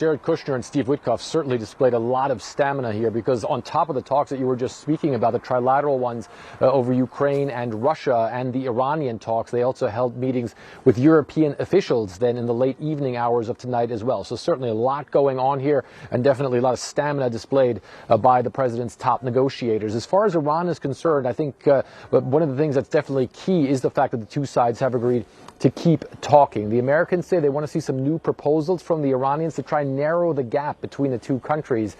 Jared Kushner and Steve Witkoff certainly displayed a lot of stamina here, because on top of the talks that you were just speaking about, the trilateral ones over Ukraine and Russia and the Iranian talks, they also held meetings with European officials then in the late evening hours of tonight as well. So certainly a lot going on here, and definitely a lot of stamina displayed by the president's top negotiators. As far as Iran is concerned, I think one of the things that's definitely key is the fact that the two sides have agreed to keep talking. The Americans say they want to see some new proposals from the Iranians to try and narrow the gap between the two countries.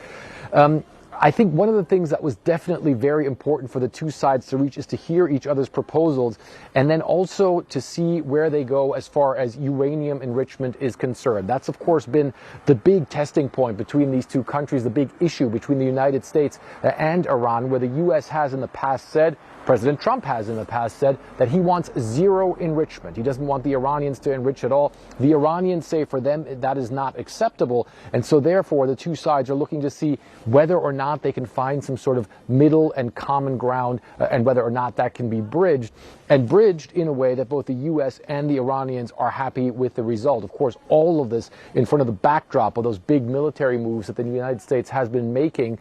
I think one of the things that was definitely very important for the two sides to reach is to hear each other's proposals, and then also to see where they go as far as uranium enrichment is concerned. That's, of course, been the big testing point between these two countries, the big issue between the United States and Iran, where the U.S. has in the past said, President Trump has in the past said, that he wants zero enrichment. He doesn't want the Iranians to enrich at all. The Iranians say for them that is not acceptable, and so therefore the two sides are looking to see whether or not they can find some sort of middle and common ground, and whether or not that can be bridged in a way that both the U.S. and the Iranians are happy with the result. Of course, all of this in front of the backdrop of those big military moves that the United States has been making,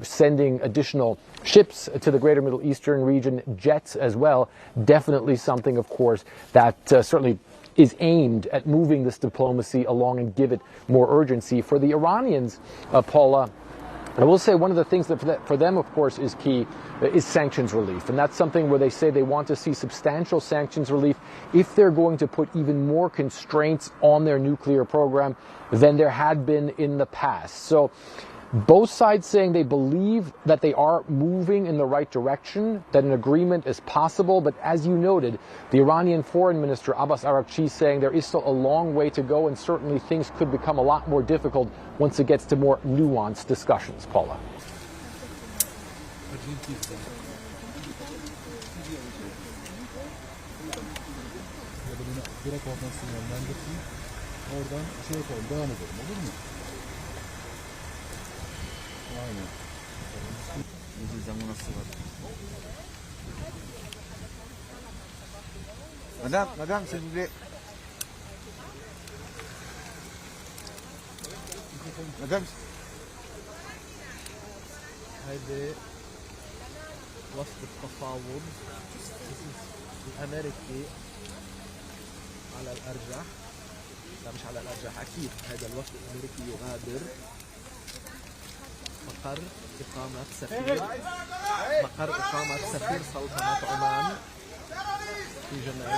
sending additional ships to the greater Middle Eastern region, jets as well. Definitely something, of course, that certainly is aimed at moving this diplomacy along and give it more urgency. For the Iranians, Paula, I will say one of the things that for them, of course, is key is sanctions relief. And that's something where they say they want to see substantial sanctions relief if they're going to put even more constraints on their nuclear program than there had been in the past. So both sides saying they believe that they are moving in the right direction, that an agreement is possible. But as you noted, the Iranian Foreign Minister Abbas Araghchi saying there is still a long way to go, and certainly things could become a lot more difficult once it gets to more nuanced discussions. Paula. Madame, s'il vous plaît. Madame. هذا وسط التفاوض الأمريكي على الأرجح، لا مش على الأرجح أكيد، هذا الوفد الأمريكي يغادر مقر إقامة سفير سلطنة عمان في جنيف.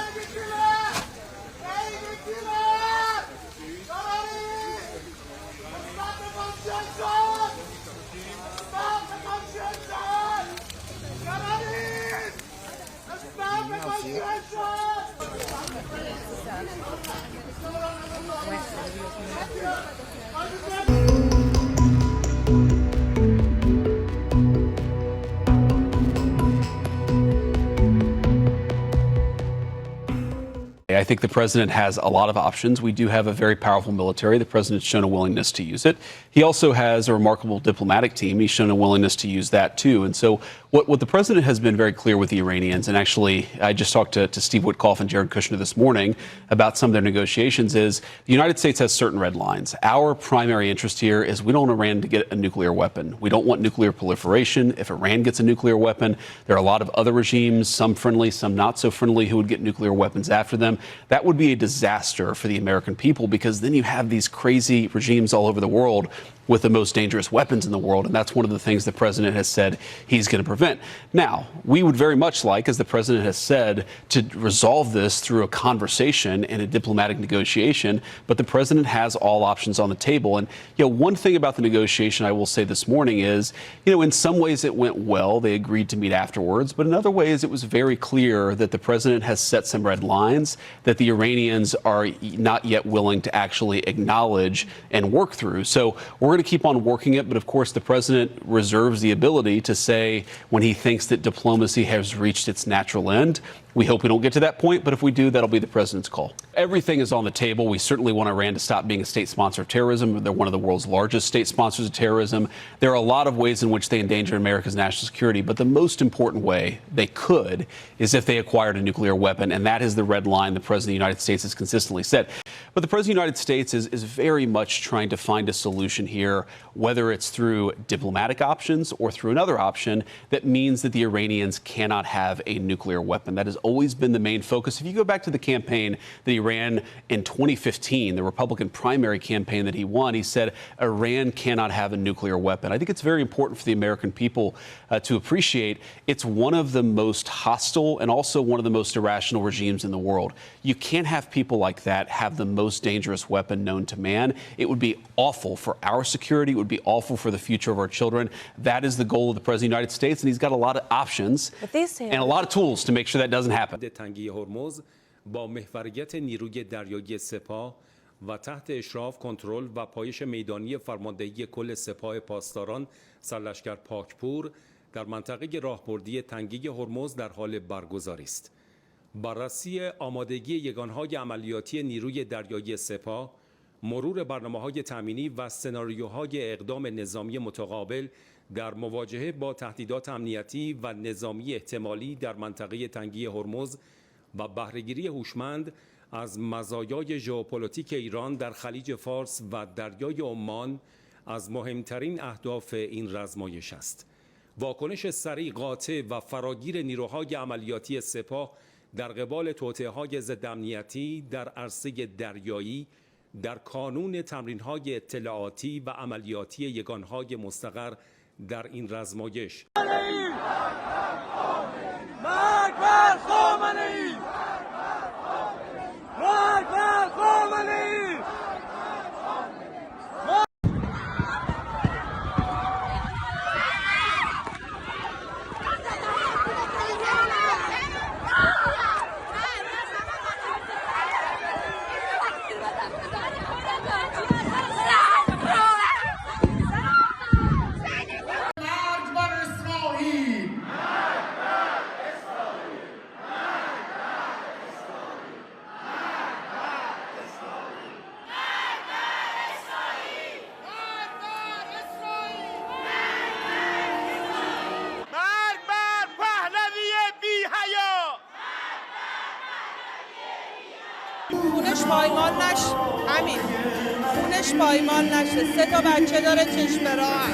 I think the president has a lot of options. We do have a very powerful military. The president's shown a willingness to use it. He also has a remarkable diplomatic team. He's shown a willingness to use that, too. And so what the president has been very clear with the Iranians, and actually I just talked to Steve Witkoff and Jared Kushner this morning about some of their negotiations, is the United States has certain red lines. Our primary interest here is we don't want Iran to get a nuclear weapon. We don't want nuclear proliferation. If Iran gets a nuclear weapon, there are a lot of other regimes, some friendly, some not so friendly, who would get nuclear weapons after them. That would be a disaster for the American people, because then you have these crazy regimes all over the world with the most dangerous weapons in the world. And that's one of the things the president has said he's going to prevent. Now, we would very much like, as the president has said, to resolve this through a conversation and a diplomatic negotiation. But the president has all options on the table. And, one thing about the negotiation I will say this morning is, in some ways it went well. They agreed to meet afterwards. But in other ways, it was very clear that the president has set some red lines that the Iranians are not yet willing to actually acknowledge and work through. So we're going to keep on working it. But of course, the president reserves the ability to say when he thinks that diplomacy has reached its natural end, We hope we don't get to that point, but if we do, that'll be the president's call. Everything is on the table. We certainly want Iran to stop being a state sponsor of terrorism. They're one of the world's largest state sponsors of terrorism. There are a lot of ways in which they endanger America's national security, but the most important way they could is if they acquired a nuclear weapon, and that is the red line the President of the United States has consistently set. But the President of the United States is very much trying to find a solution here, whether it's through diplomatic options or through another option that means that the Iranians cannot have a nuclear weapon. That has always been the main focus. If you go back to the campaign that he ran in 2015, the Republican primary campaign that he won, he said Iran cannot have a nuclear weapon. I think it's very important for the American people to appreciate it's one of the most hostile and also one of the most irrational regimes in the world. You can't have people like that have the most dangerous weapon known to man. It would be awful for our security. It would be awful for the future of our children. That is the goal of the President of the United States, and he's got a lot of options and a lot of tools to make sure that doesn't happen. تنگی هرمز با محوریت نیروی دریایی سپاه و تحت اشراف کنترل و پایش میدانی فرماندهی کل سپاه پاسداران سرلشکر پاکپور در منطقه راهبردی تنگی هرمز در حال برگزاری است. بررسی آمادگی یگانهای عملیاتی نیروی دریایی سپاه، مرور برنامه‌های تامینی و سناریوهای اقدام نظامی متقابل در مواجهه با تهدیدات امنیتی و نظامی احتمالی در منطقه تنگی هرمز و بهره‌گیری هوشمند از مزایای ژئوپلیتیک ایران در خلیج فارس و دریای عمان از مهمترین اهداف این رزمایش است. واکنش سریع، قاطع و فراگیر نیروهای عملیاتی سپاه در قبال توطئه‌های ضد امنیتی در عرصه دریایی در کانون تمرین‌های اطلاعاتی و عملیاتی یگانهای مستقر در این رزمایش. خونش پایمال نشه، همین خونش پایمال نشه. 3 تا بچه داره چشم راه،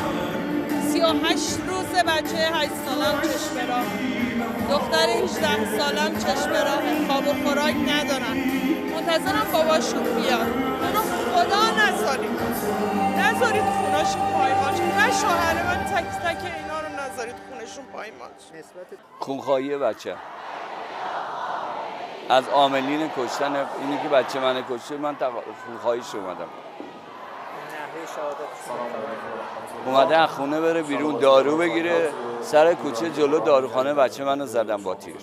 38 روز بچه 8 سالم چشم راه، دختر 18 سالم چشم راه، خواب و خوراک ندارن، منتظرم باباشون بیاد. اونو خدا نذارید خوناشون پایمال شه، و شوهر من تک تک اینا رو نذارید خونشون پایمال شه. خونخواهی بچه از عاملین کشتن اینی که بچه من کشته، من خواهیش اومدم. اومده از خونه بره بیرون دارو بگیره، سر کوچه جلو داروخانه بچه منو زدم با تیر.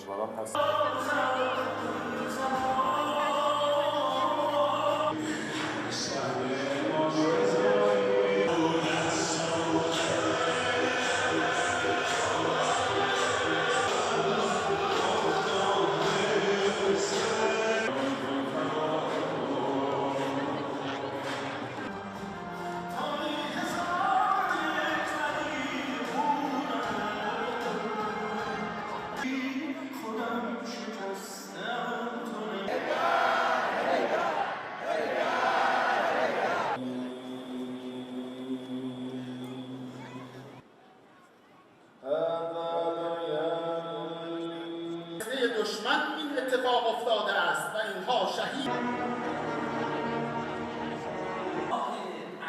دشمن این اتفاق افتاده است و اینها شهید.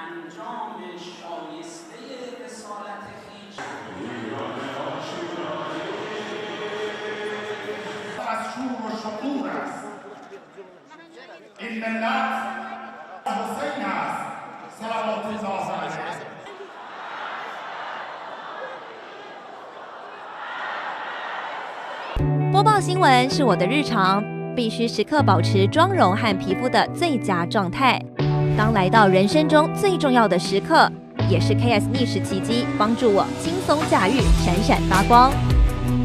انجام شایسته رسالت خویش از شور و شکوه است. این ملت حسین است صلوات الله علیه.播报新闻是我的日常，必须时刻保持妆容和皮肤的最佳状态。当来到人生中最重要的时刻，也是 KS 逆时奇迹帮助我轻松驾驭，闪闪发光。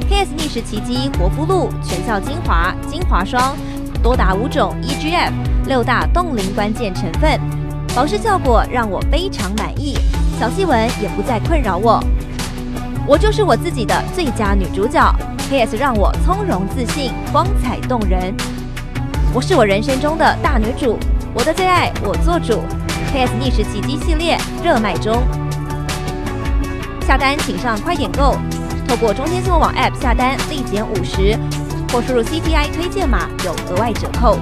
KS 逆时奇迹活肤露、全效精华、精华霜，多达5种 EGF 6大冻龄关键成分，保湿效果让我非常满意，小细纹也不再困扰我。我就是我自己的最佳女主角 ，KS 让我从容自信、光彩动人。我是我人生中的大女主，我的最爱我做主。KS 逆时奇迹系列热卖中，下单请上快点购，透过中天新闻网 App 下单立减50，或输入 CTI 推荐码有额外折扣。